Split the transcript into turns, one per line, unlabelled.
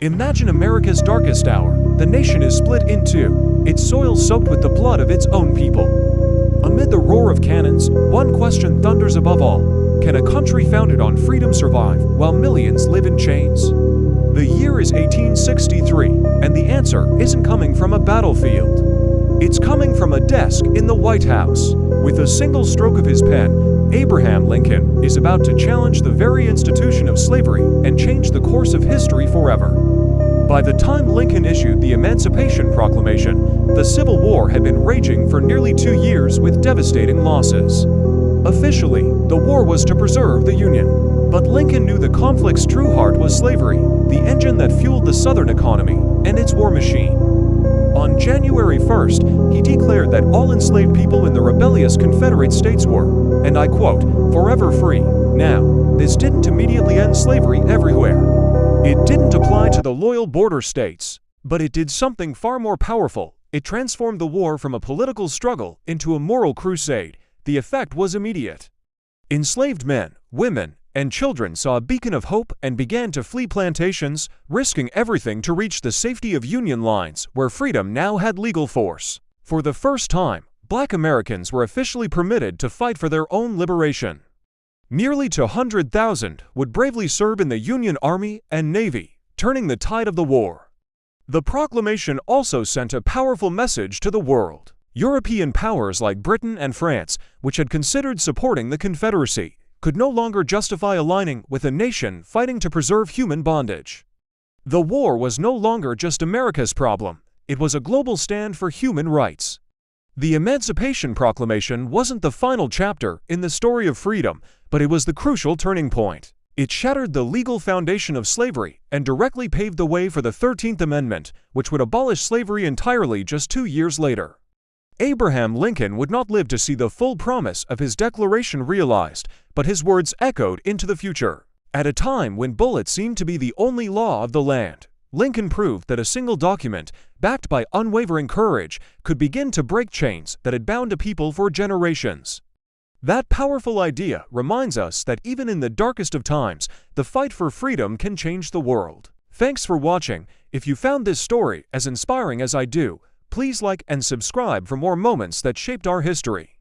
Imagine America's darkest hour. The nation is split in two, its soil soaked with the blood of its own people. Amid the roar of cannons, one question thunders above all. Can a country founded on freedom survive while millions live in chains? The year is 1863, and the answer isn't coming from a battlefield. It's coming from a desk in the White House. With a single stroke of his pen, Abraham Lincoln is about to challenge the very institution of slavery and change the course of history forever. By the time Lincoln issued the Emancipation Proclamation, the Civil War had been raging for nearly 2 years with devastating losses. Officially, the war was to preserve the Union. But Lincoln knew the conflict's true heart was slavery, the engine that fueled the Southern economy and its war machine. On January 1st, he declared that all enslaved people in the rebellious Confederate States were, and I quote, "forever free." Now, this didn't immediately end slavery everywhere. It didn't apply to the loyal border states, but it did something far more powerful. It transformed the war from a political struggle into a moral crusade. The effect was immediate. Enslaved men, women, and children saw a beacon of hope and began to flee plantations, risking everything to reach the safety of Union lines, where freedom now had legal force. For the first time, Black Americans were officially permitted to fight for their own liberation. Nearly 200,000 would bravely serve in the Union Army and Navy, turning the tide of the war. The proclamation also sent a powerful message to the world. European powers like Britain and France, which had considered supporting the Confederacy, could no longer justify aligning with a nation fighting to preserve human bondage. The war was no longer just America's problem, it was a global stand for human rights. The Emancipation Proclamation wasn't the final chapter in the story of freedom, but it was the crucial turning point. It shattered the legal foundation of slavery and directly paved the way for the 13th Amendment, which would abolish slavery entirely just 2 years later. Abraham Lincoln would not live to see the full promise of his declaration realized, but his words echoed into the future. At a time when bullets seemed to be the only law of the land, Lincoln proved that a single document, backed by unwavering courage, could begin to break chains that had bound a people for generations. That powerful idea reminds us that even in the darkest of times, the fight for freedom can change the world. Thanks for watching. If you found this story as inspiring as I do, please like and subscribe for more moments that shaped our history.